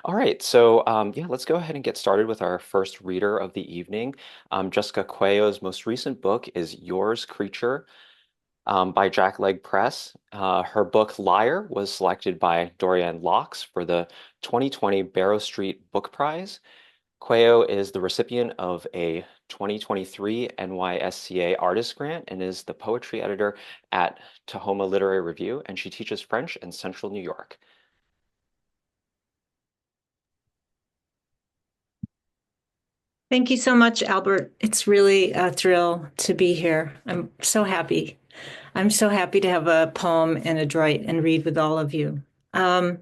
All right, so yeah, let's go ahead and get started with our first reader of the evening. Jessica Cuello's most recent book is Yours, Creature by Jackleg Press. Her book Liar was selected by Dorian Locks for the 2020 Barrow Street Book Prize. Cuello is the recipient of a 2023 NYSCA Artist Grant and is the poetry editor at Tahoma Literary Review, and she teaches French in Central New York. Thank you so much, Albert. It's really a thrill to be here. I'm so happy. I'm so happy to have a poem and Adroit and read with all of you. Um,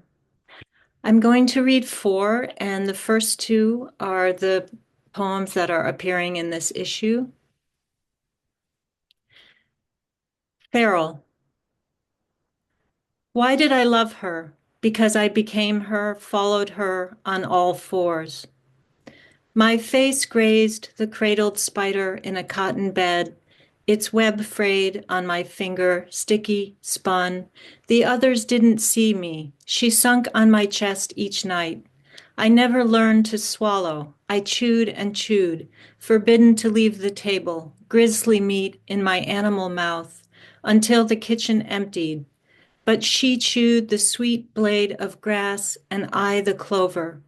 I'm going to read four, and the first two are the poems that are appearing in this issue. Feral. Why did I love her? Because I became her, followed her on all fours. My face grazed the cradled spider in a cotton bed, its web frayed on my finger, sticky, spun. The others didn't see me. She sunk on my chest each night. I never learned to swallow. I chewed and chewed, forbidden to leave the table, grisly meat in my animal mouth, until the kitchen emptied. But she chewed the sweet blade of grass, and I the clover.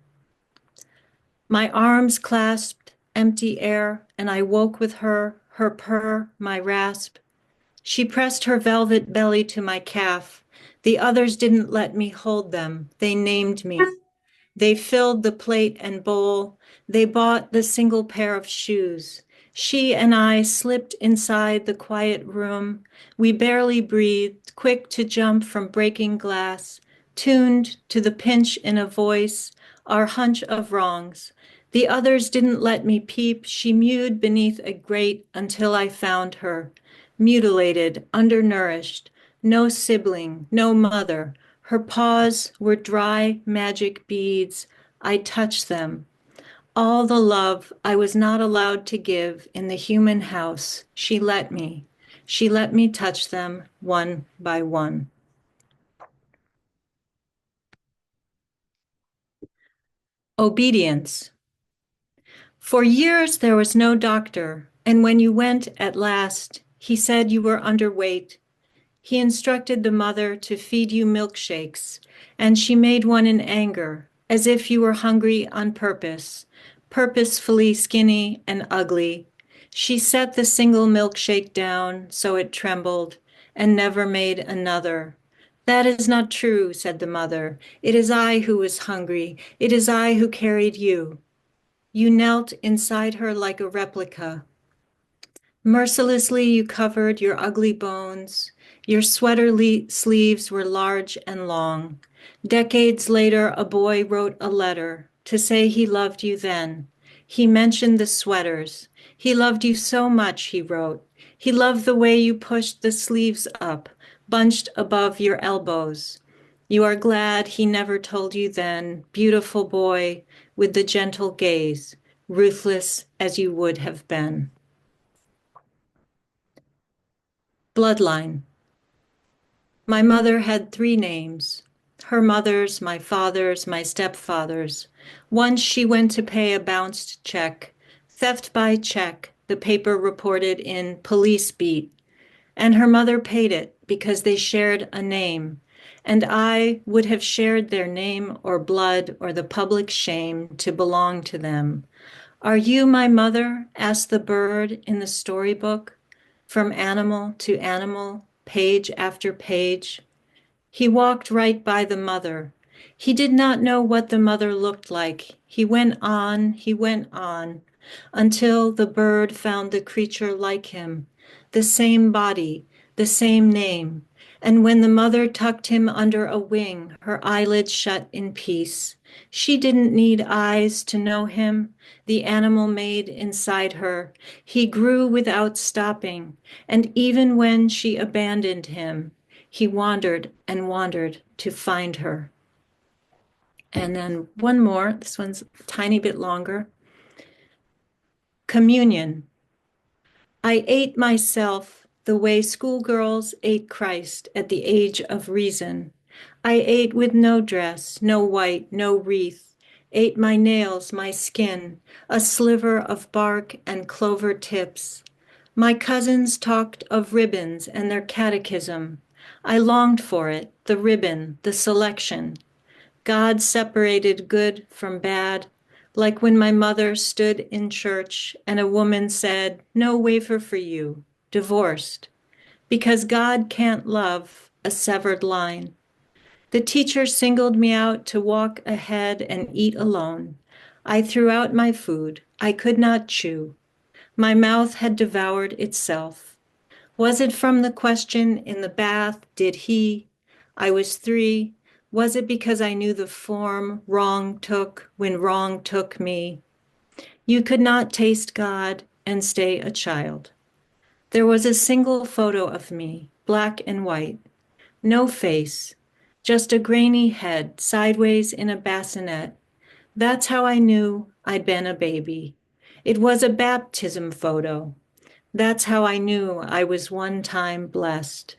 My arms clasped empty air, and I woke with her, her purr, my rasp. She pressed her velvet belly to my calf. The others didn't let me hold them. They named me. They filled the plate and bowl. They bought the single pair of shoes. She and I slipped inside the quiet room. We barely breathed, quick to jump from breaking glass, tuned to the pinch in a voice, our hunch of wrongs. The others didn't let me peep. She mewed beneath a grate until I found her, mutilated, undernourished, no sibling, no mother. Her paws were dry magic beads. I touched them. All the love I was not allowed to give in the human house, she let me. She let me touch them one by one. Obedience. For years there was no doctor, and when you went at last, he said you were underweight. He instructed the mother to feed you milkshakes, and she made one in anger, as if you were hungry on purpose, purposefully skinny and ugly. She set the single milkshake down so it trembled, and never made another. That is not true, said the mother. It is I who was hungry. It is I who carried you. You knelt inside her like a replica. Mercilessly, you covered your ugly bones. Your sweater sleeves were large and long. Decades later, a boy wrote a letter to say he loved you then. He mentioned the sweaters. He loved you so much, he wrote. He loved the way you pushed the sleeves up, bunched above your elbows. You are glad he never told you then, beautiful boy, with the gentle gaze, ruthless as you would have been. Bloodline. My mother had three names. Her mother's, my father's, my stepfather's. Once she went to pay a bounced check. Theft by check, the paper reported in Police Beat. And her mother paid it because they shared a name. And I would have shared their name or blood or the public shame to belong to them. Are you my mother? Asked the bird in the storybook. From animal to animal, page after page. He walked right by the mother. He did not know what the mother looked like. He went on, until the bird found the creature like him, the same body, the same name. And when the mother tucked him under a wing, her eyelids shut in peace. She didn't need eyes to know him, the animal made inside her. He grew without stopping, and even when she abandoned him, he wandered and wandered to find her. And then one more, this one's a tiny bit longer. Communion. I ate myself the way schoolgirls ate Christ at the age of reason. I ate with no dress, no white, no wreath, ate my nails, my skin, a sliver of bark and clover tips. My cousins talked of ribbons and their catechism. I longed for it, the ribbon, the selection. God separated good from bad, like when my mother stood in church and a woman said, "No wafer for you," divorced, because God can't love a severed line. The teacher singled me out to walk ahead and eat alone. I threw out my food. I could not chew. My mouth had devoured itself. Was it from the question in the bath, did he? I was 3. Was it because I knew the form wrong took when wrong took me? You could not taste God and stay a child. There was a single photo of me, black and white, no face, just a grainy head sideways in a bassinet. That's how I knew I'd been a baby. It was a baptism photo. That's how I knew I was one time blessed.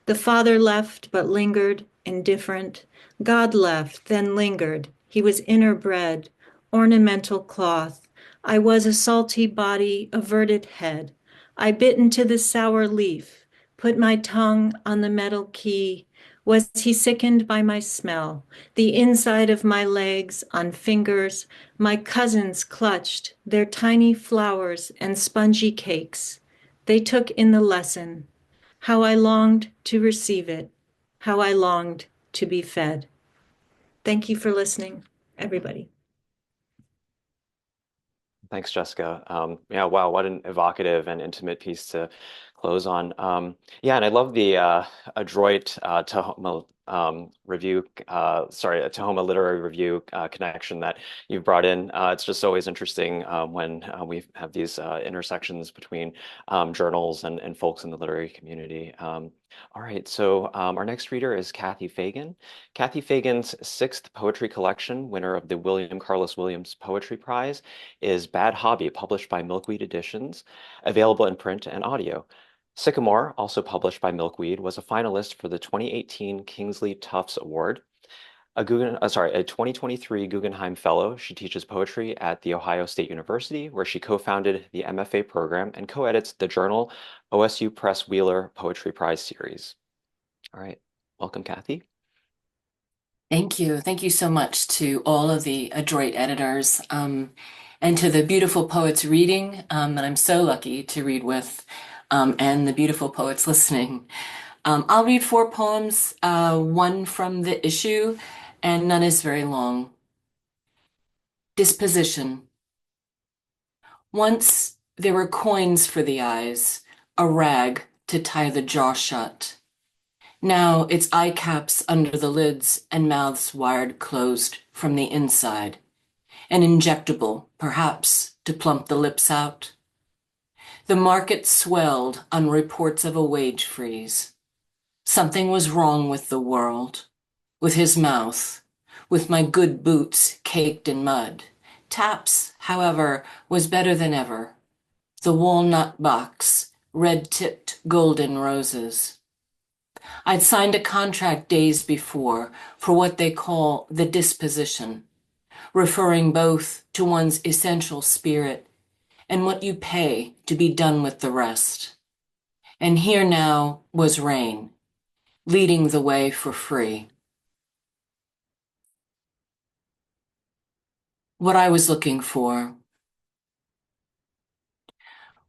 The Father left but lingered, indifferent. God left, then lingered. He was inner bread, ornamental cloth. I was a salty body, averted head. I bit into the sour leaf, put my tongue on the metal key. Was he sickened by my smell? The inside of my legs on fingers, my cousins clutched their tiny flowers and spongy cakes. They took in the lesson. How I longed to receive it, how I longed to be fed. Thank you for listening, everybody. Thanks, Jessica. Yeah, wow, what an evocative and intimate piece to close on. Yeah, and I love the adroit Tahoma review, Tahoma literary review connection that you've brought in. It's just always interesting when we have these intersections between journals and folks in the literary community. All right, so our next reader is Kathy Fagan. Kathy Fagan's sixth poetry collection, winner of the William Carlos Williams Poetry Prize, is Bad Hobby, published by Milkweed Editions, available in print and audio. Sycamore, also published by Milkweed, was a finalist for the 2018 Kingsley Tufts Award. A 2023 Guggenheim Fellow, she teaches poetry at The Ohio State University, where she co-founded the MFA program and co-edits the journal OSU Press Wheeler Poetry Prize series. All right, welcome, Kathy. Thank you. Thank you so much to all of the adroit editors and to the beautiful poets reading that I'm so lucky to read with and the beautiful poets listening. I'll read 4 poems, one from the issue, and none is very long. Disposition. Once there were coins for the eyes, a rag to tie the jaw shut. Now it's eye caps under the lids and mouths wired closed from the inside. An injectable, perhaps, to plump the lips out. The market swelled on reports of a wage freeze. Something was wrong with the world, with his mouth, with my good boots caked in mud. Taps, however, was better than ever. The walnut box, red-tipped golden roses. I'd signed a contract days before for what they call the disposition, referring both to one's essential spirit and what you pay to be done with the rest. And here now was rain, leading the way for free. What I was looking for.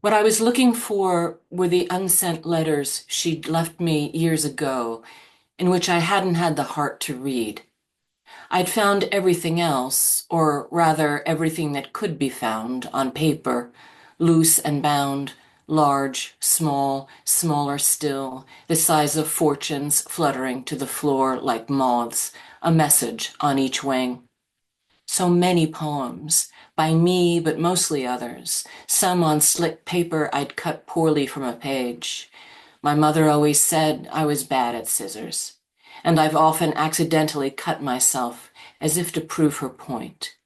What I was looking for were the unsent letters she'd left me years ago, in which I hadn't had the heart to read. I'd found everything else, or rather everything that could be found, on paper, loose and bound, large, small, smaller still, the size of fortunes fluttering to the floor like moths, a message on each wing. So many poems, by me but mostly others, some on slick paper I'd cut poorly from a page. My mother always said I was bad at scissors, and I've often accidentally cut myself as if to prove her point.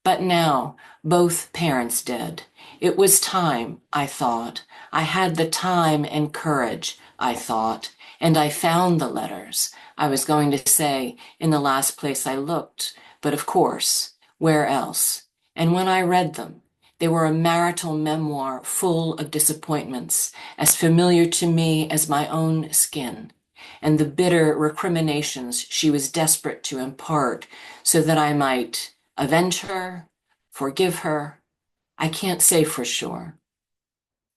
But now, both parents dead, it was time, I thought. I had the time and courage, I thought, and I found the letters. I was going to say, in the last place I looked, but of course, where else? And when I read them, they were a marital memoir full of disappointments, as familiar to me as my own skin, and the bitter recriminations she was desperate to impart so that I might avenge her, forgive her. I can't say for sure.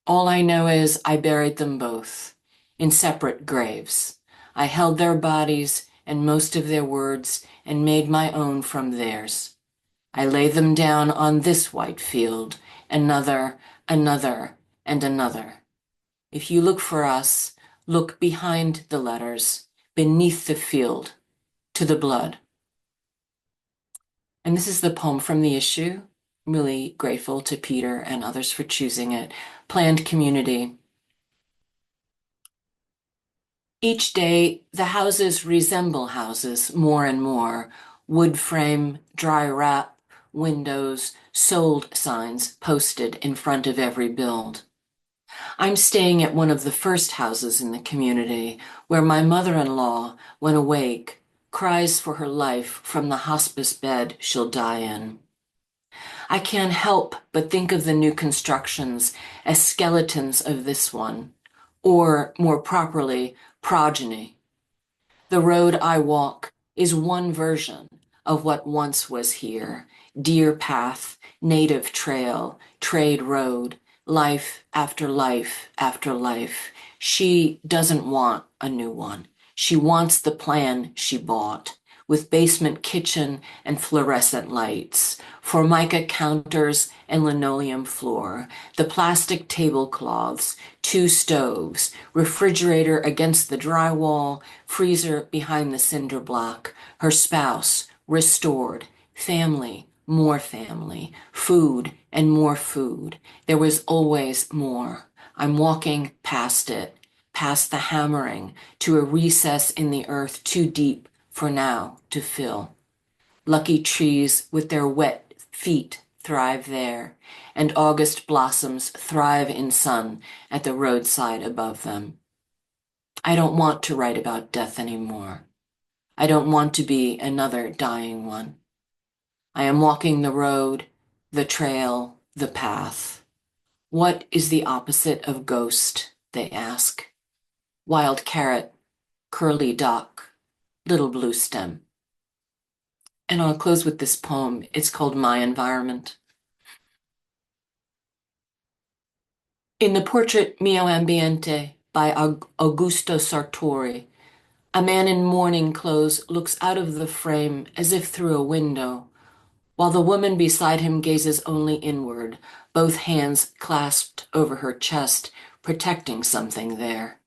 All I know is I buried them both in separate graves. I held their bodies and most of their words and made my own from theirs. I lay them down on this white field, another, another, and another. If you look for us, look behind the letters, beneath the field, to the blood. And this is the poem from the issue. I'm really grateful to Peter and others for choosing it. Planned community. Each day, the houses resemble houses more and more. Wood frame, dry wrap, windows, sold signs posted in front of every build. I'm staying at one of the first houses in the community where my mother-in-law, when awake, cries for her life from the hospice bed she'll die in. I can't help but think of the new constructions as skeletons of this one, or more properly, progeny. The road I walk is one version of what once was here: deer path, native trail, trade road, life after life after life. She doesn't want a new one. She wants the plan she bought, with basement kitchen and fluorescent lights, formica counters and linoleum floor, the plastic tablecloths, 2 stoves, refrigerator against the drywall, freezer behind the cinder block, her spouse, restored, family, more family, food and more food. There was always more. I'm walking past it, past the hammering, to a recess in the earth too deep for now to fill. Lucky trees with their wet feet thrive there, and August blossoms thrive in sun at the roadside above them. I don't want to write about death anymore. I don't want to be another dying one. I am walking the road, the trail, the path. What is the opposite of ghost, they ask. Wild carrot, curly dock, little blue stem. And I'll close with this poem. It's called My Environment. In the portrait Mio Ambiente by Augusto Sartori, a man in mourning clothes looks out of the frame as if through a window, while the woman beside him gazes only inward, both hands clasped over her chest, protecting something there.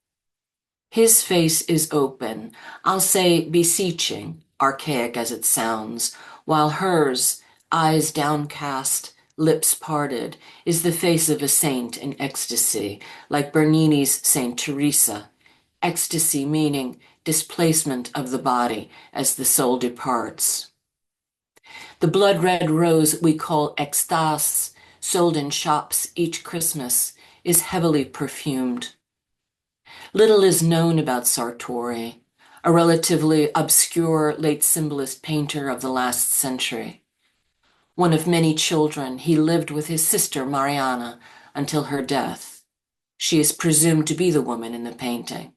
His face is open, I'll say beseeching, archaic as it sounds, while hers, eyes downcast, lips parted, is the face of a saint in ecstasy, like Bernini's Saint Teresa. Ecstasy meaning displacement of the body as the soul departs. The blood-red rose we call extase, sold in shops each Christmas, is heavily perfumed. Little is known about Sartori, a relatively obscure late symbolist painter of the last century. One of many children, he lived with his sister Mariana until her death. She is presumed to be the woman in the painting.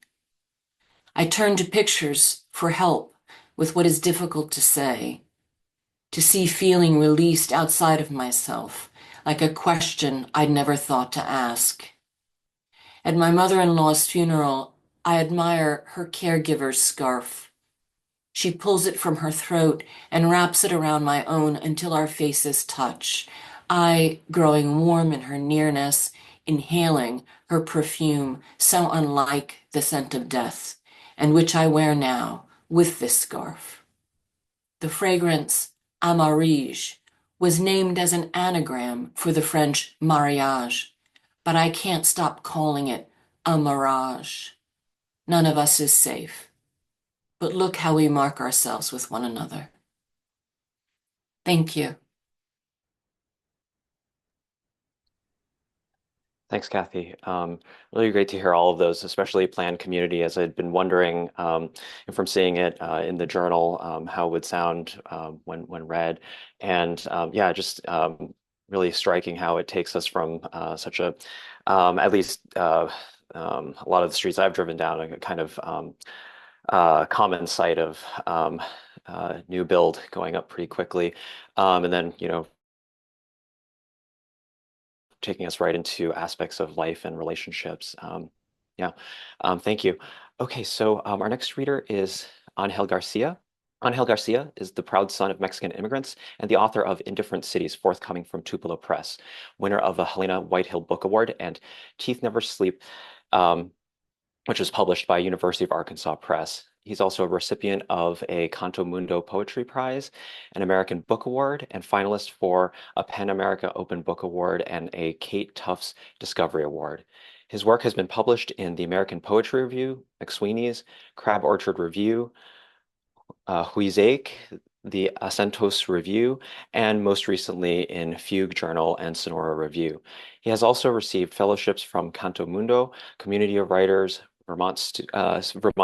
I turn to pictures for help with what is difficult to say, to see feeling released outside of myself, like a question I'd never thought to ask. At my mother-in-law's funeral, I admire her caregiver's scarf. She pulls it from her throat and wraps it around my own until our faces touch, I growing warm in her nearness, inhaling her perfume so unlike the scent of death, and which I wear now with this scarf. The fragrance Amarige was named as an anagram for the French mariage, but I can't stop calling it a mirage. None of us is safe, but look how we mark ourselves with one another. Thank you. Thanks, Kathy. Really great to hear all of those, especially planned community, as I'd been wondering from seeing it in the journal, how it would sound when read. And yeah, just really striking how it takes us from such a, at least a lot of the streets I've driven down, a kind of common sight of new build going up pretty quickly. And then, taking us right into aspects of life and relationships. Yeah, thank you. Okay, so our next reader is Ángel García. Ángel García is the proud son of Mexican immigrants and the author of Indifferent Cities, forthcoming from Tupelo Press, winner of the Helena Whitehill Book Award and Teeth Never Sleep, um, which was published by University of Arkansas Press. He's also a recipient of a Canto Mundo Poetry Prize, an American Book Award, and finalist for a PEN America Open Book Award and a Kate Tufts Discovery Award. His work has been published in the American Poetry Review, McSweeney's, Crab Orchard Review, Huizake, the Acentos Review, and most recently in Fugue Journal and Sonora Review. He has also received fellowships from Canto Mundo, Community of Writers, Vermont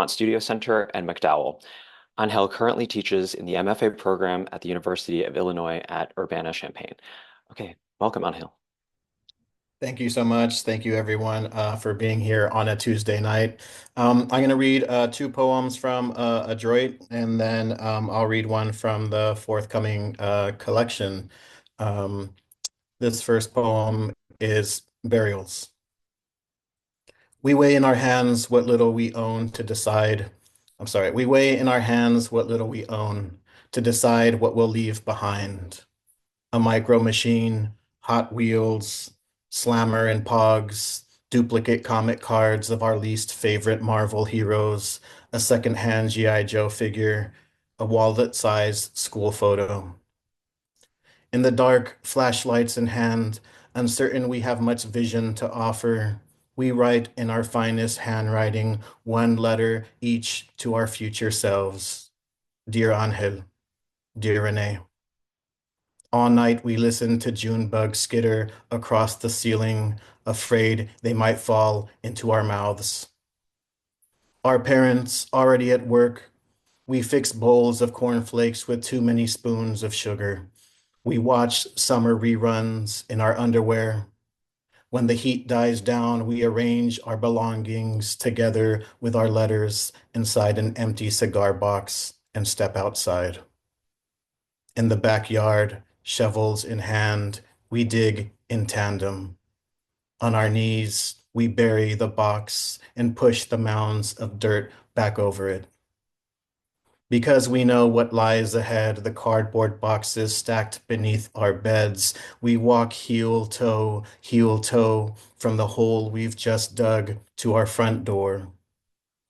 Studio Center, and MacDowell. Angel currently teaches in the MFA program at the University of Illinois at Urbana-Champaign. Okay, welcome, Angel. Thank you so much. Thank you, everyone, for being here on a Tuesday night. I'm going to read two poems from Adroit, and then I'll read one from the forthcoming collection. This first poem is Burials. We weigh in our hands what little we own to decide. We weigh in our hands what little we own to decide what we'll leave behind. A micro machine, Hot Wheels, Slammer and Pogs, duplicate comic cards of our least favorite Marvel heroes, a secondhand G.I. Joe figure, a wallet-sized school photo. In the dark, flashlights in hand, uncertain we have much vision to offer, we write in our finest handwriting one letter each to our future selves. Dear Angel, dear Renee. All night we listened to June bugs skitter across the ceiling, afraid they might fall into our mouths. Our parents already at work, we fixed bowls of cornflakes with too many spoons of sugar. We watched summer reruns in our underwear. When the heat dies down, we arrange our belongings together with our letters inside an empty cigar box and step outside. In the backyard, shovels in hand, we dig in tandem. On our knees, we bury the box and push the mounds of dirt back over it. Because we know what lies ahead, the cardboard boxes stacked beneath our beds, we walk heel toe, from the hole we've just dug to our front door.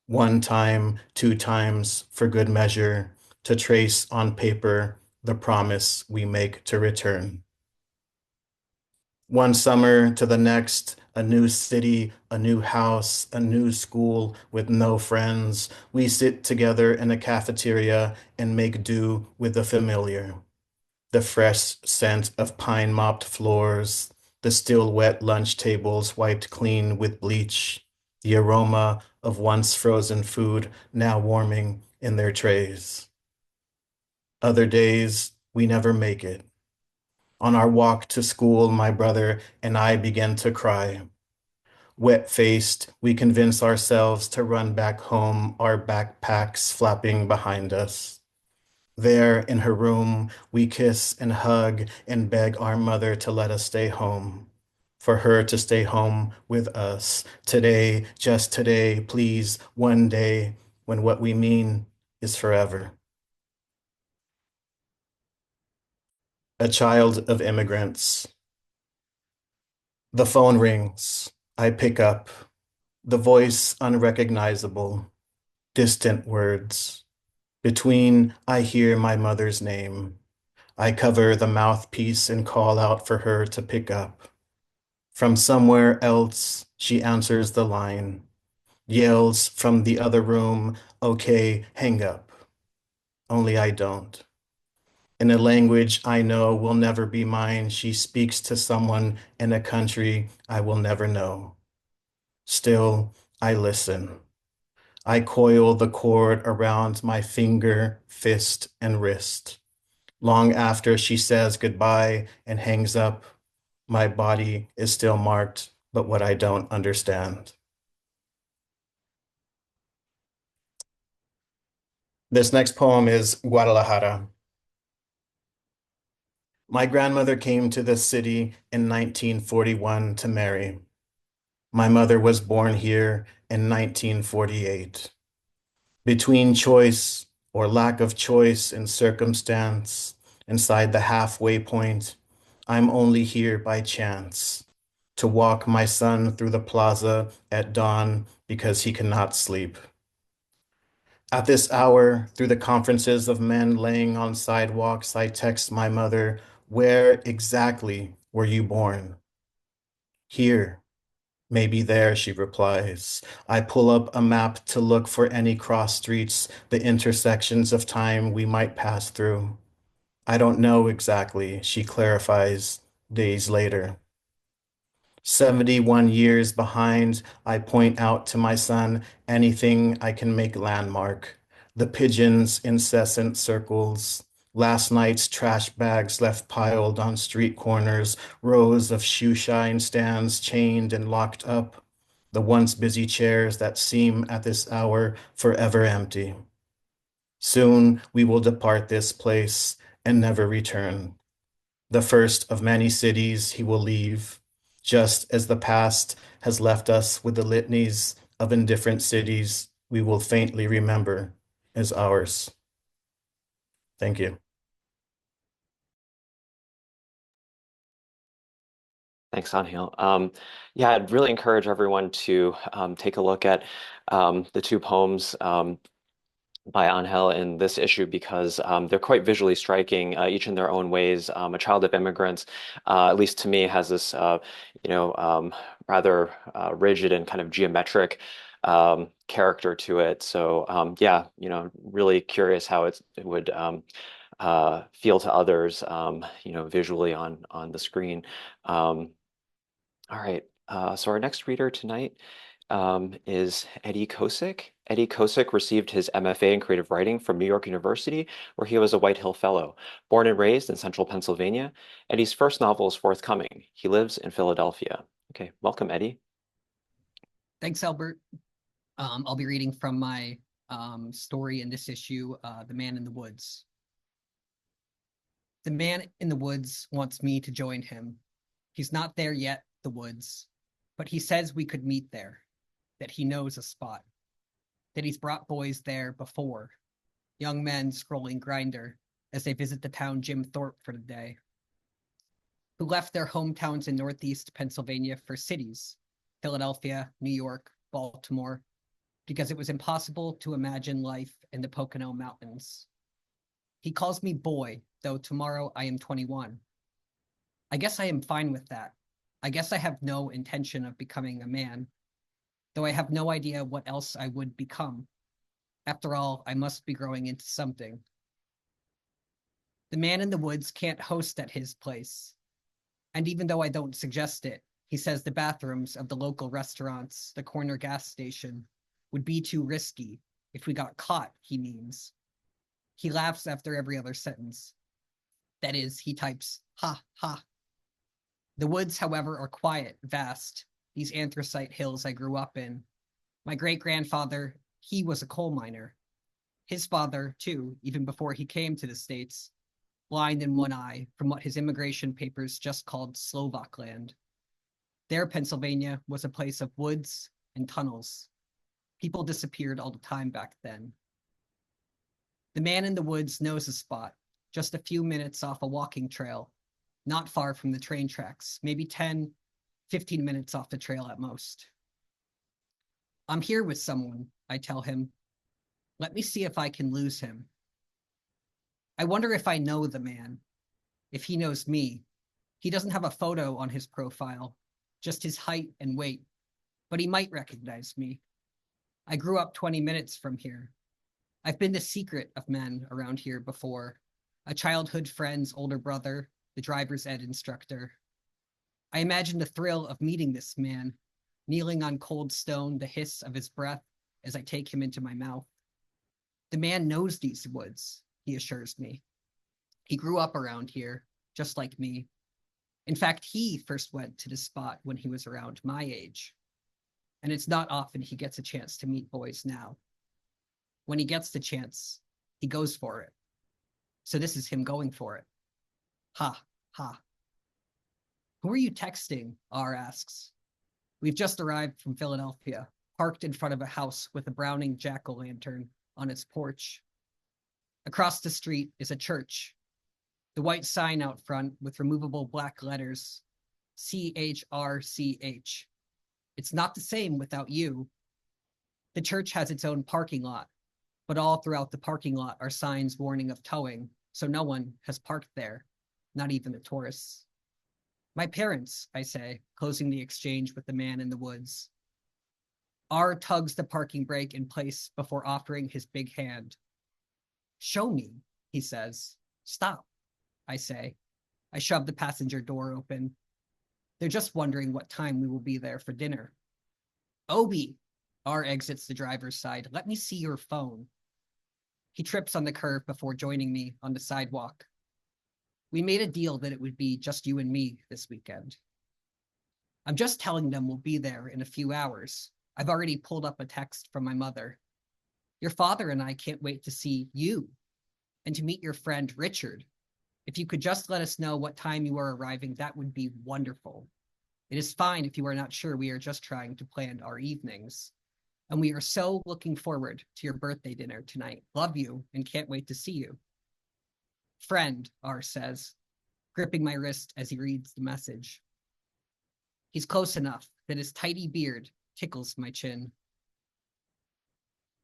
One time, two times, for good measure, to trace on paper the promise we make to return. One summer to the next, a new city, a new house, a new school with no friends. We sit together in a cafeteria and make do with the familiar. The fresh scent of pine-mopped floors, the still wet lunch tables wiped clean with bleach, the aroma of once frozen food now warming in their trays. Other days, we never make it. On our walk to school, my brother and I began to cry. Wet-faced, we convince ourselves to run back home, our backpacks flapping behind us. There in her room, we kiss and hug and beg our mother to let us stay home. For her to stay home with us. Today, just today, please, one day, when what we mean is forever. A child of immigrants. The phone rings. I pick up. The voice unrecognizable. Distant words. Between, I hear my mother's name. I cover the mouthpiece and call out for her to pick up. From somewhere else, she answers the line. Yells from the other room, okay, hang up. Only I don't. In a language I know will never be mine, she speaks to someone in a country I will never know. Still, I listen. I coil the cord around my finger, fist, and wrist. Long after she says goodbye and hangs up, my body is still marked, but what I don't understand. This next poem is Guadalajara. My grandmother came to this city in 1941 to marry. My mother was born here in 1948. Between choice or lack of choice and circumstance, inside the halfway point, I'm only here by chance to walk my son through the plaza at dawn because he cannot sleep. At this hour, through the conferences of men laying on sidewalks, I text my mother, "Where exactly were you born?" "Here." "Maybe there," she replies. I pull up a map to look for any cross streets, the intersections of time we might pass through. "I don't know exactly," she clarifies days later. 71 years behind, I point out to my son anything I can make landmark. The pigeons' incessant circles, last night's trash bags left piled on street corners, rows of shoe shine stands chained and locked up, the once busy chairs that seem at this hour forever empty. Soon we will depart this place and never return. The first of many cities he will leave, just as the past has left us with the litanies of indifferent cities we will faintly remember as ours. Thank you. Thanks, Angel. Yeah, I'd really encourage everyone to take a look at the two poems by Angel in this issue because they're quite visually striking, each in their own ways. A Child of Immigrants, at least to me, has this rather rigid and kind of geometric character to it. So yeah, really curious how it would feel to others, visually on the screen. All right. So our next reader tonight is Eddy Kosik. Eddy Kosik received his MFA in creative writing from New York University, where he was a White Hill Fellow. Born and raised in central Pennsylvania, Eddy's first novel is forthcoming. He lives in Philadelphia. Okay, welcome, Eddy. Thanks, Albert. I'll be reading from my story in this issue, The Man in the Woods. The man in the woods wants me to join him. He's not there yet, the woods, but he says we could meet there, that he knows a spot, that he's brought boys there before, young men scrolling Grinder as they visit the town Jim Thorpe for the day, who left their hometowns in Northeast Pennsylvania for cities, Philadelphia, New York, Baltimore, because it was impossible to imagine life in the Pocono Mountains. He calls me boy, though tomorrow I am 21. I guess I am fine with that. I guess I have no intention of becoming a man, though I have no idea what else I would become. After all, I must be growing into something. The man in the woods can't host at his place. And even though I don't suggest it, he says the bathrooms of the local restaurants, the corner gas station, would be too risky. If we got caught, he means. He laughs after every other sentence. That is, he types, ha, ha. The woods, however, are quiet, vast, these anthracite hills I grew up in. My great-grandfather, he was a coal miner. His father, too, even before he came to the States, blind in one eye from what his immigration papers just called Slovak land. Their Pennsylvania was a place of woods and tunnels. People disappeared all the time back then. The man in the woods knows a spot, just a few minutes off a walking trail, not far from the train tracks, maybe 10, 15 minutes off the trail at most. I'm here with someone, I tell him. Let me see if I can lose him. I wonder if I know the man, if he knows me. He doesn't have a photo on his profile, just his height and weight, but he might recognize me. I grew up 20 minutes from here. I've been the secret of men around here before. a childhood friend's older brother, the driver's ed instructor. I imagined the thrill of meeting this man, kneeling on cold stone, the hiss of his breath as I take him into my mouth. The man knows these woods, he assures me. He grew up around here, just like me. In fact, he first went to this spot when he was around my age. And it's not often he gets a chance to meet boys now. When he gets the chance, he goes for it. So this is him going for it. Ha, ha. Who are you texting? R asks. We've just arrived from Philadelphia, parked in front of a house with a Browning jack-o'-lantern on its porch. Across the street is a church. The white sign out front with removable black letters, CHRCH. It's not the same without you. The church has its own parking lot, but all throughout the parking lot are signs warning of towing, so no one has parked there, not even the tourists. My parents, I say, closing the exchange with the man in the woods. R tugs the parking brake in place before offering his big hand. Show me, he says. Stop, I say. I shove the passenger door open. They're just wondering what time we will be there for dinner. Obi, R exits the driver's side. Let me see your phone. He trips on the curb before joining me on the sidewalk. We made a deal that it would be just you and me this weekend. I'm just telling them we'll be there in a few hours. I've already pulled up a text from my mother. Your father and I can't wait to see you and to meet your friend Richard. If you could just let us know what time you are arriving, that would be wonderful. It is fine if you are not sure. We are just trying to plan our evenings. And we are so looking forward to your birthday dinner tonight. Love you and can't wait to see you. Friend, R says, gripping my wrist as he reads the message. He's close enough that his tidy beard tickles my chin.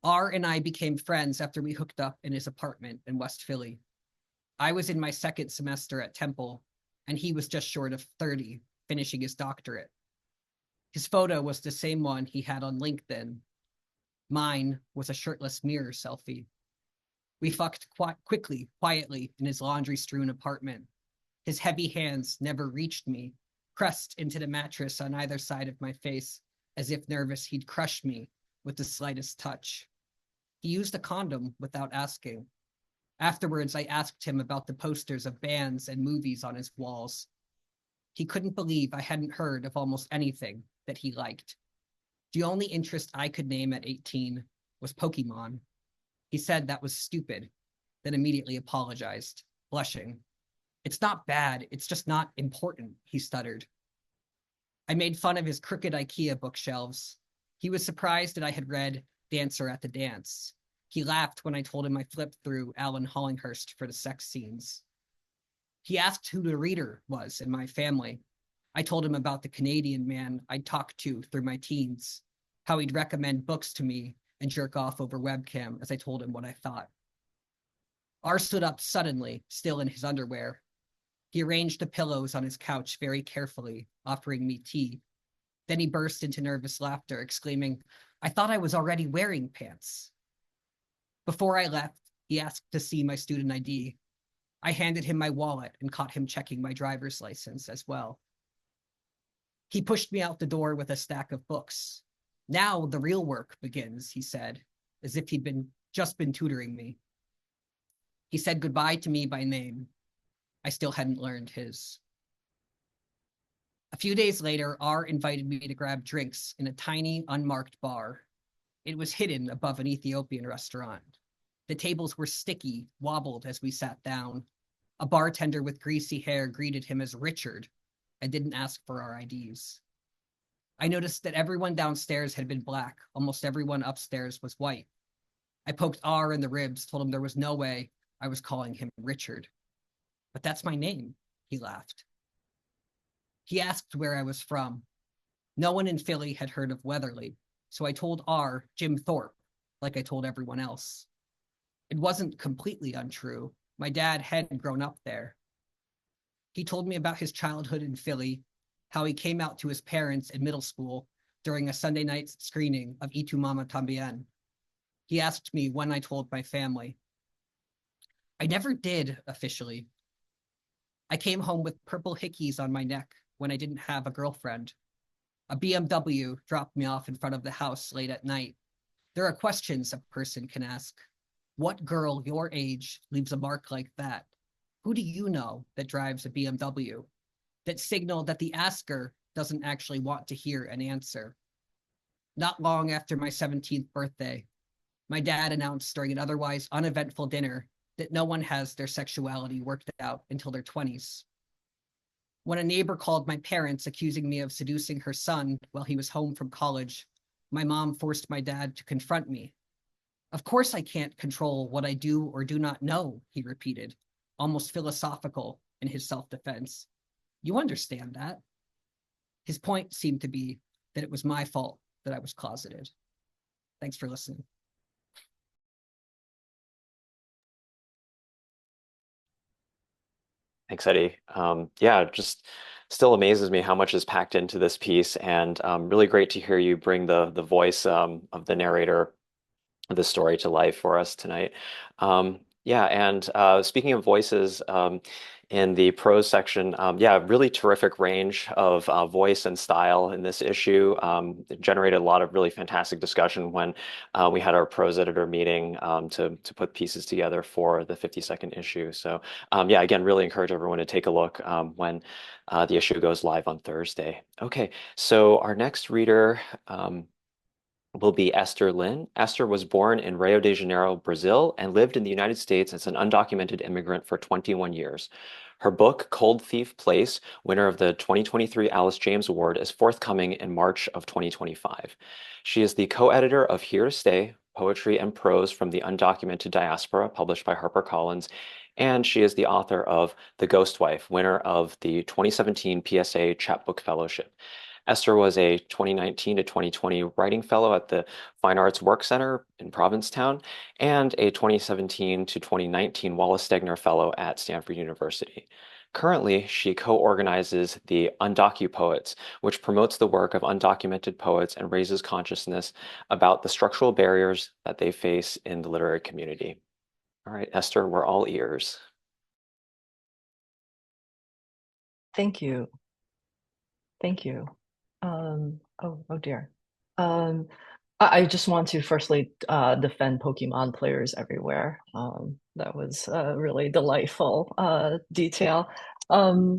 R and I became friends after we hooked up in his apartment in West Philly. I was in my second semester at Temple, and he was just short of 30, finishing his doctorate. His photo was the same one he had on LinkedIn. Mine was a shirtless mirror selfie. We fucked quietly in his laundry-strewn apartment. His heavy hands never reached me, pressed into the mattress on either side of my face, as if nervous he'd crush me with the slightest touch. He used a condom without asking. Afterwards, I asked him about the posters of bands and movies on his walls. He couldn't believe I hadn't heard of almost anything that he liked. The only interest I could name at 18 was Pokemon. He said that was stupid, then immediately apologized, blushing. It's not bad, it's just not important, he stuttered. I made fun of his crooked IKEA bookshelves. He was surprised that I had read Dancer at the Dance. He laughed when I told him I flipped through Alan Hollinghurst for the sex scenes. He asked who the reader was in my family. I told him about the Canadian man I'd talked to through my teens, how he'd recommend books to me and jerk off over webcam as I told him what I thought. R stood up suddenly, still in his underwear. He arranged the pillows on his couch very carefully, offering me tea. Then he burst into nervous laughter, exclaiming, I thought I was already wearing pants. Before I left, he asked to see my student ID. I handed him my wallet and caught him checking my driver's license as well. He pushed me out the door with a stack of books. Now the real work begins, he said, as if he'd just been tutoring me. He said goodbye to me by name. I still hadn't learned his. A few days later, R invited me to grab drinks in a tiny, unmarked bar. It was hidden above an Ethiopian restaurant. The tables were sticky, wobbled as we sat down. A bartender with greasy hair greeted him as Richard and didn't ask for our IDs. I noticed that everyone downstairs had been black. Almost everyone upstairs was white. I poked R in the ribs, told him there was no way I was calling him Richard. But that's my name, he laughed. He asked where I was from. No one in Philly had heard of Weatherly, so I told R Jim Thorpe, like I told everyone else. It wasn't completely untrue. My dad had grown up there. He told me about his childhood in Philly, how he came out to his parents in middle school during a Sunday night screening of Y Tu Mama Tambien. He asked me when I told my family. I never did officially. I came home with purple hickeys on my neck when I didn't have a girlfriend. A BMW dropped me off in front of the house late at night. There are questions a person can ask. What girl your age leaves a mark like that? Who do you know that drives a BMW? That signal that the asker doesn't actually want to hear an answer. Not long after my 17th birthday, my dad announced during an otherwise uneventful dinner that no one has their sexuality worked out until their 20s. When a neighbor called my parents accusing me of seducing her son while he was home from college, my mom forced my dad to confront me. Of course I can't control what I do or do not know, he repeated, almost philosophical in his self-defense. You understand that. His point seemed to be that it was my fault that I was closeted. Thanks for listening. Thanks, Eddie. Yeah, just still amazes me how much is packed into this piece, and really great to hear you bring the voice of the narrator of the story to life for us tonight. Yeah, and speaking of voices, in the prose section, yeah, really terrific range of voice and style in this issue. It generated a lot of really fantastic discussion when we had our prose editor meeting to put pieces together for the 52nd issue. So yeah, again, really encourage everyone to take a look when the issue goes live on Thursday. Okay, so our next reader will be Esther Lin. Esther was born in Rio de Janeiro, Brazil, and lived in the United States as an undocumented immigrant for 21 years. Her book, Cold Thief Place, winner of the 2023 Alice James Award, is forthcoming in March of 2025. She is the co-editor of Here to Stay, Poetry and Prose from the Undocumented Diaspora, published by HarperCollins, and she is the author of The Ghost Wife, winner of the 2017 PSA Chapbook Fellowship. Esther was a 2019 to 2020 writing fellow at the Fine Arts Work Center in Provincetown and a 2017 to 2019 Wallace Stegner Fellow at Stanford University. Currently, she co-organizes the UndocuPoets, which promotes the work of undocumented poets and raises consciousness about the structural barriers that they face in the literary community. All right, Esther, we're all ears. Thank you. Thank you. Oh dear. I just want to firstly defend Pokemon players everywhere. That was a really delightful detail. I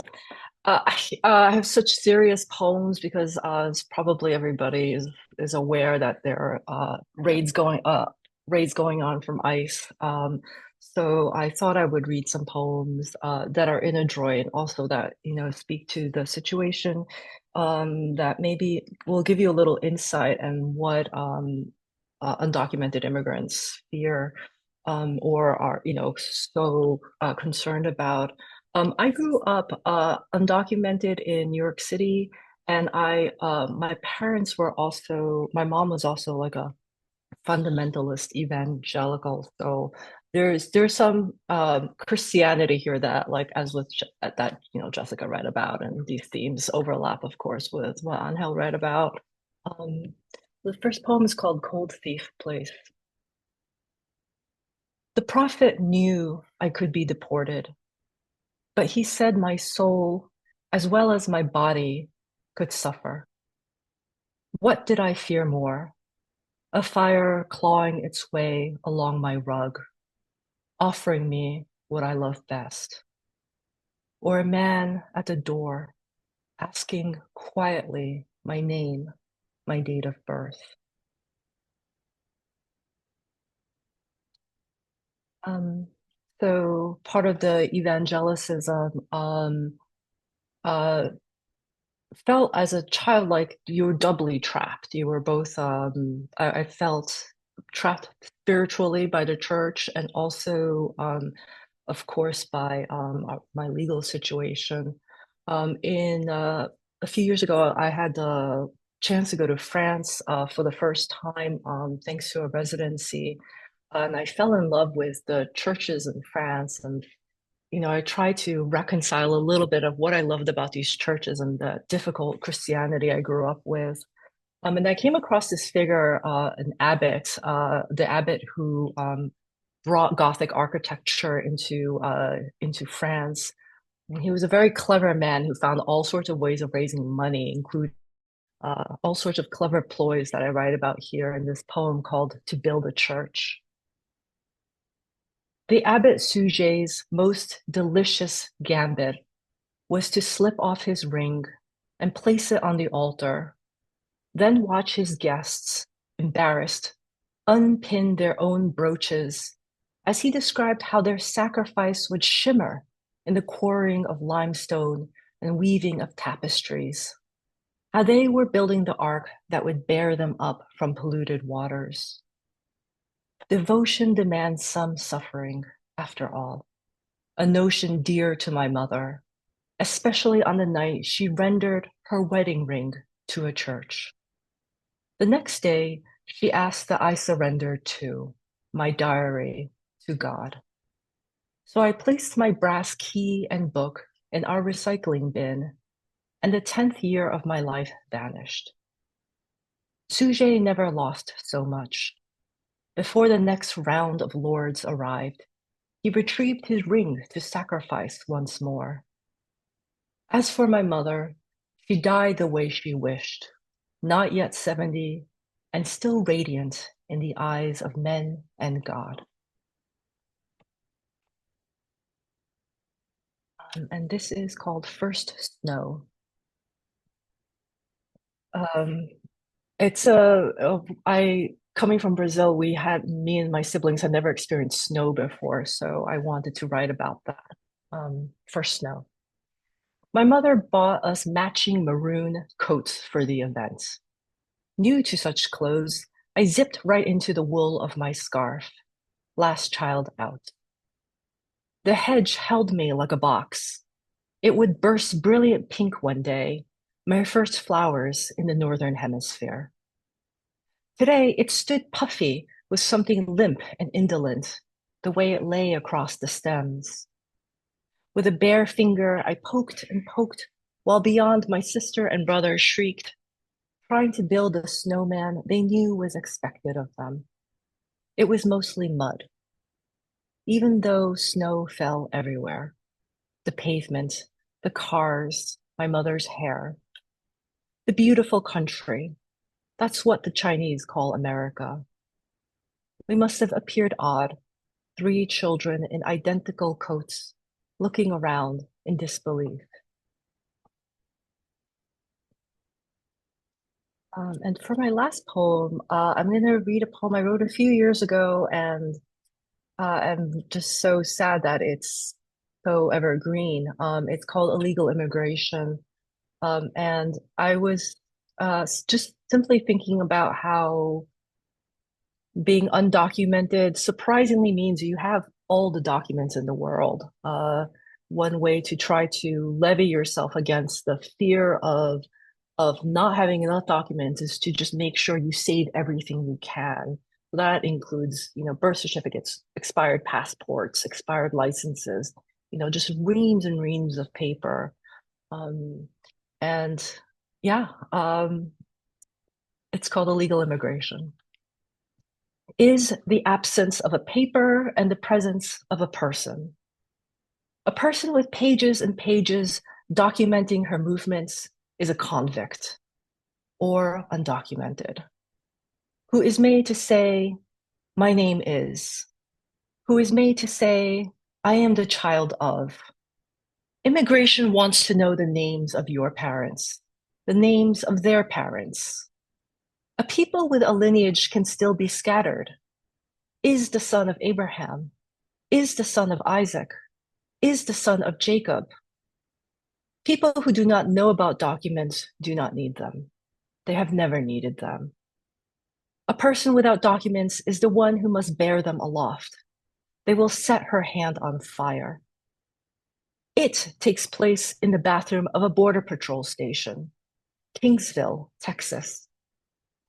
have such serious poems because as probably everybody is aware that there are raids going on from ICE. So I thought I would read some poems that are in Adroit and also that speak to the situation that maybe will give you a little insight and what undocumented immigrants fear or are so concerned about. I grew up undocumented in New York City, and my parents were also, my mom was also like a fundamentalist evangelical. So there's some Christianity here that, like as with that Jessica read about, and these themes overlap, of course, with what Angel read about. The first poem is called Cold Thief Place. The prophet knew I could be deported, but he said my soul, as well as my body, could suffer. What did I fear more? A fire clawing its way along my rug, offering me what I love best. Or a man at the door, asking quietly my name, my date of birth. So part of the evangelicism felt as a child like you were doubly trapped. You were both, I felt trapped spiritually by the church and also, of course, by my legal situation. A few years ago, I had the chance to go to France for the first time, thanks to a residency. And I fell in love with the churches in France, and I tried to reconcile a little bit of what I loved about these churches and the difficult Christianity I grew up with. And I came across this figure, an abbot, the abbot who brought Gothic architecture into France. And he was a very clever man who found all sorts of ways of raising money, including all sorts of clever ploys that I write about here in this poem called To Build a Church. The abbot Suger's most delicious gambit was to slip off his ring and place it on the altar, then watch his guests, embarrassed, unpin their own brooches as he described how their sacrifice would shimmer in the quarrying of limestone and weaving of tapestries, how they were building the ark that would bear them up from polluted waters. Devotion demands some suffering, after all, a notion dear to my mother, especially on the night she rendered her wedding ring to a church. The next day, she asked that I surrender too, my diary, to God. So I placed my brass key and book in our recycling bin, and the 10th year of my life vanished. Suger never lost so much. Before the next round of lords arrived, he retrieved his ring to sacrifice once more. As for my mother, she died the way she wished, not yet 70, and still radiant in the eyes of men and God. And this is called First Snow. Coming from Brazil, me and my siblings had never experienced snow before, so I wanted to write about that. First Snow. My mother bought us matching maroon coats for the event. New to such clothes, I zipped right into the wool of my scarf, last child out. The hedge held me like a box. It would burst brilliant pink one day, my first flowers in the Northern Hemisphere. Today, it stood puffy with something limp and indolent, the way it lay across the stems. With a bare finger, I poked and poked, while beyond my sister and brother shrieked, trying to build a snowman they knew was expected of them. It was mostly mud, even though snow fell everywhere. The pavement, the cars, my mother's hair. The beautiful country. That's what the Chinese call America. We must have appeared odd, 3 children in identical coats, looking around in disbelief. And for my last poem, I'm going to read a poem I wrote a few years ago, and I'm just so sad that it's so evergreen. It's called Illegal Immigration. And I was just simply thinking about how being undocumented surprisingly means you have all the documents in the world. One way to try to levy yourself against the fear of not having enough documents is to just make sure you save everything you can. That includes, birth certificates, expired passports, expired licenses, just reams and reams of paper. It's called illegal immigration. Is the absence of a paper and the presence of a person. A person with pages and pages documenting her movements is a convict or undocumented, who is made to say, my name is, who is made to say, I am the child of. Immigration wants to know the names of your parents, the names of their parents. A people with a lineage can still be scattered. Is the son of Abraham, is the son of Isaac, is the son of Jacob. People who do not know about documents do not need them. They have never needed them. A person without documents is the one who must bear them aloft. They will set her hand on fire. It takes place in the bathroom of a border patrol station, Kingsville, Texas.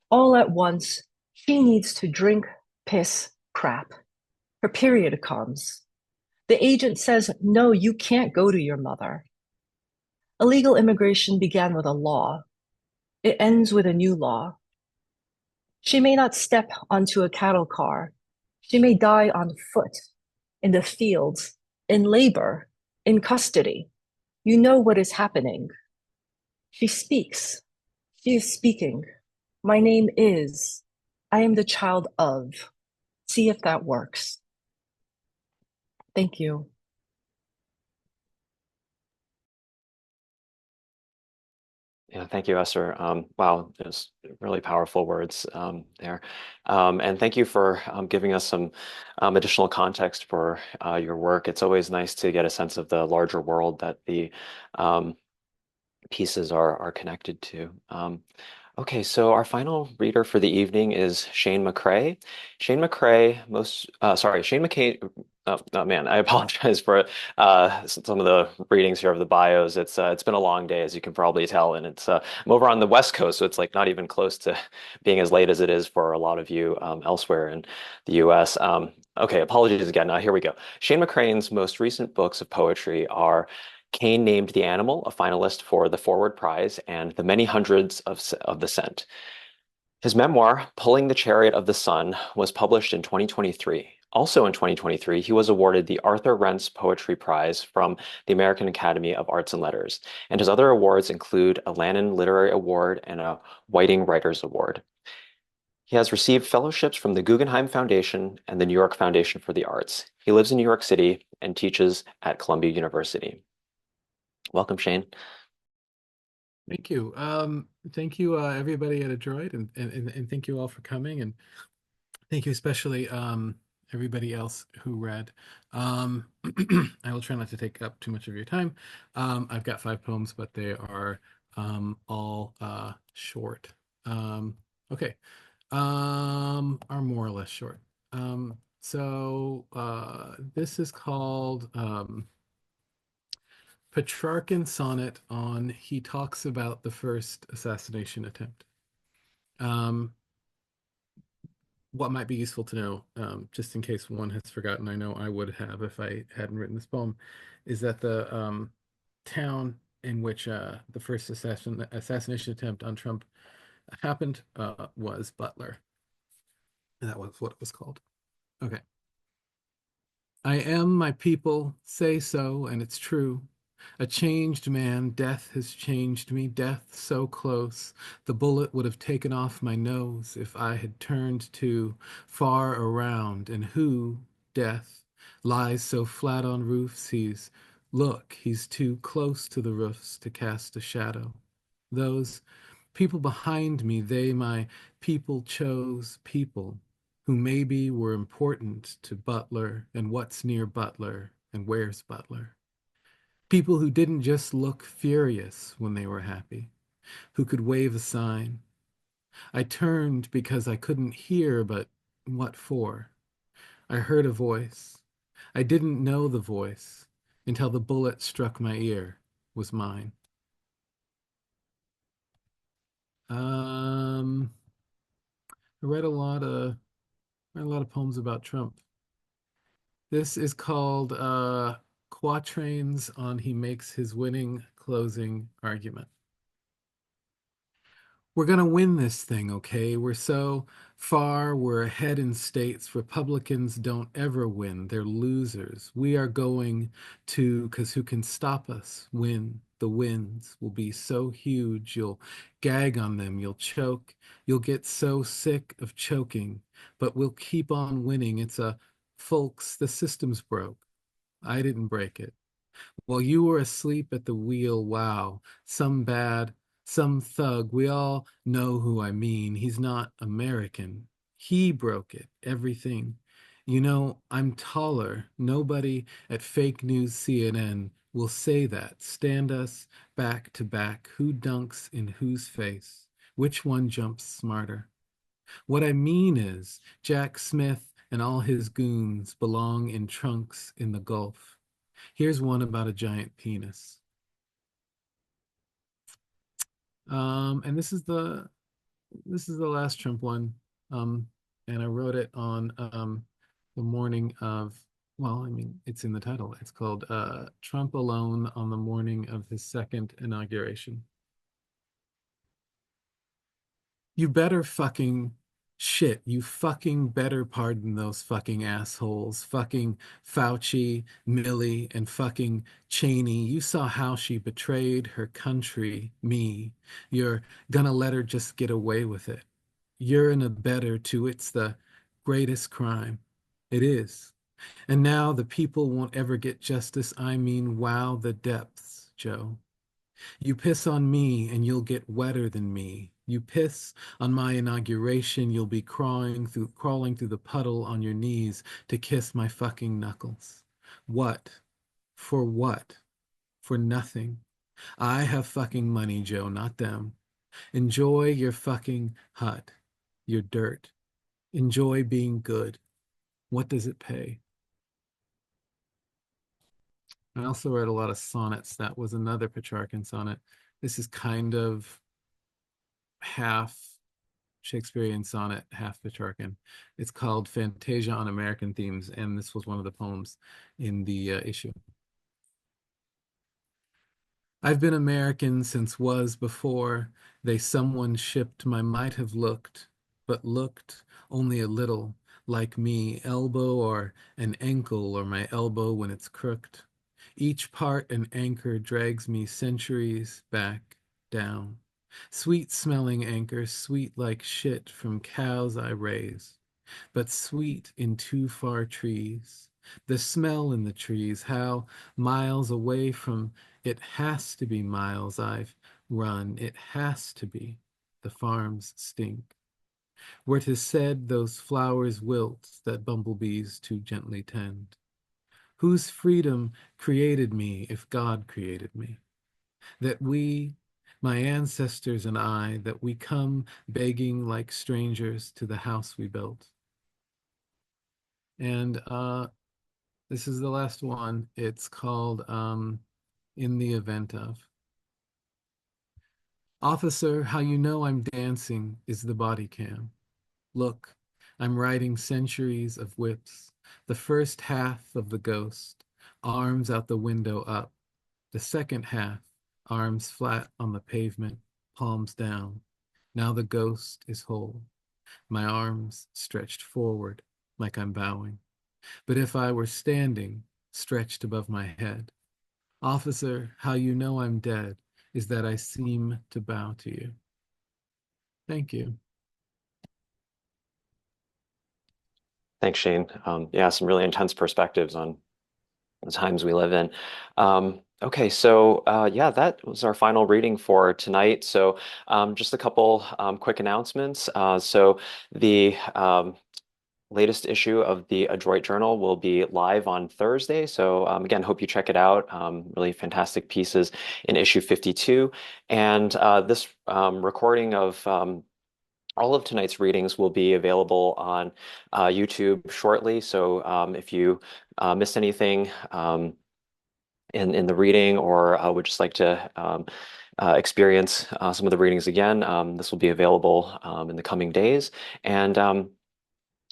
All at once, she needs to drink, piss, crap. Her period comes. The agent says, no, you can't go to your mother. Illegal immigration began with a law. It ends with a new law. She may not step onto a cattle car. She may die on foot, in the fields, in labor, in custody. You know what is happening. She speaks. She is speaking. My name is. I am the child of. See if that works. Thank you. Yeah, thank you, Esther. Wow, just really powerful words there. And thank you for giving us some additional context for your work. It's always nice to get a sense of the larger world that the um, pieces are connected to. Okay, so our final reader for the evening is Shane McCrae. Shane McCrae, Shane McCain. Oh man, I apologize for some of the readings here of the bios. It's been a long day, as you can probably tell, and I'm over on the West Coast, so it's like not even close to being as late as it is for a lot of you elsewhere in the U.S. Okay, apologies again. Here we go. Shane McCrae's most recent books of poetry are Cain Named the Animal, a finalist for the Forward Prize, and The Many Hundreds of the Scent. His memoir, Pulling the Chariot of the Sun, was published in 2023. Also in 2023, he was awarded the Arthur Rense Poetry Prize from the American Academy of Arts and Letters, and his other awards include a Lannan Literary Award and a Whiting Writers Award. He has received fellowships from the Guggenheim Foundation and the New York Foundation for the Arts. He lives in New York City and teaches at Columbia University. Welcome, Shane. Thank you. Thank you, everybody at Adroit, and thank you all for coming, and thank you especially everybody else who read. I will try not to take up too much of your time. I've got 5 poems, but they are all short. Okay, are more or less short. So this is called Petrarchan Sonnet on He Talks About the First Assassination Attempt. What might be useful to know, just in case one has forgotten, I know I would have if I hadn't written this poem, is that the town in which the first assassination attempt on Trump happened was Butler. And that was what it was called. Okay. I am, my people say so, and it's true. A changed man, death has changed me, death so close. The bullet would have taken off my nose if I had turned too far around. And who, death, lies so flat on roofs, he's too close to the roofs to cast a shadow. Those people behind me, they, my people, chose people who maybe were important to Butler and what's near Butler and where's Butler. People who didn't just look furious when they were happy, who could wave a sign. I turned because I couldn't hear, but what for? I heard a voice. I didn't know the voice until the bullet struck my ear, was mine. I read a lot of poems about Trump. This is called Quatrains on He Makes His Winning Closing Argument. We're going to win this thing, okay? We're so far, we're ahead in states. Republicans don't ever win. They're losers. We are going to, because who can stop us? Win. The wins will be so huge, you'll gag on them, you'll choke, you'll get so sick of choking, but we'll keep on winning. It's a, folks, the system's broke. I didn't break it. While you were asleep at the wheel, wow, some thug, we all know who I mean. He's not American. He broke it, everything. You know, I'm taller. Nobody at fake news CNN will say that. Stand us back to back. Who dunks in whose face? Which one jumps smarter? What I mean is, Jack Smith and all his goons belong in trunks in the Gulf. Here's one about a giant penis. And this is the last Trump one. And I wrote it on the morning of, well, I mean, it's in the title. It's called Trump Alone on the morning of his second inauguration. You better fucking Shit, you fucking better pardon those fucking assholes. Fucking Fauci, Milley, and fucking Cheney. You saw how she betrayed her country, me. You're gonna let her just get away with it. You're an abettor to it's the greatest crime. It is. And now the people won't ever get justice. I mean, wow, the depths, Joe. You piss on me and you'll get wetter than me. You piss on my inauguration, you'll be crawling through the puddle on your knees to kiss my fucking knuckles. What? For what? For nothing. I have fucking money, Joe, not them. Enjoy your fucking hut, your dirt. Enjoy being good. What does it pay? I also read a lot of sonnets. That was another Petrarchan sonnet. This is kind of half Shakespearean sonnet, half Petrarchan. It's called Fantasia on American Themes, and this was one of the poems in the issue. I've been American since was before they someone shipped my might have looked, but looked only a little like me, elbow or an ankle or my elbow when it's crooked. Each part an anchor drags me centuries back down. Sweet smelling anchor, sweet like shit from cows I raise, but sweet in too far trees. The smell in the trees, how miles away from it has to be miles I've run. It has to be. The farms stink. Where 'tis said those flowers wilt that bumblebees too gently tend. Whose freedom created me if God created me? That we, my ancestors and I, that we come begging like strangers to the house we built. And this is the last one. It's called In the Event of. Officer, how you know I'm dancing is the body cam. Look, I'm riding centuries of whips. The first half of the ghost, arms out the window up. The second half, arms flat on the pavement, palms down. Now the ghost is whole. My arms stretched forward like I'm bowing. But if I were standing, stretched above my head, officer, how you know I'm dead is that I seem to bow to you. Thank you. Thanks, Shane. Yeah, some really intense perspectives on the times we live in. Okay, so yeah, that was our final reading for tonight. So just a couple quick announcements. So the latest issue of the Adroit Journal will be live on Thursday. So again, hope you check it out. Really fantastic pieces in issue 52. And this recording of all of tonight's readings will be available on YouTube shortly. So if you missed anything in the reading or would just like to experience some of the readings again, this will be available in the coming days. And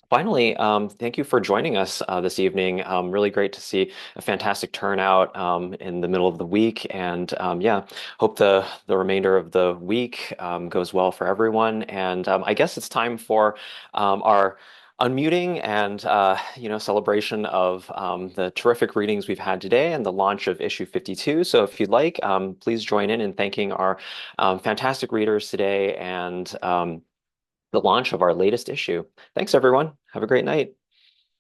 finally, thank you for joining us this evening. Really great to see a fantastic turnout in the middle of the week, and yeah, hope the remainder of the week goes well for everyone. And I guess it's time for our unmuting and celebration of the terrific readings we've had today and the launch of issue 52. So if you'd like, please join in thanking our fantastic readers today and the launch of our latest issue. Thanks, everyone. Have a great night.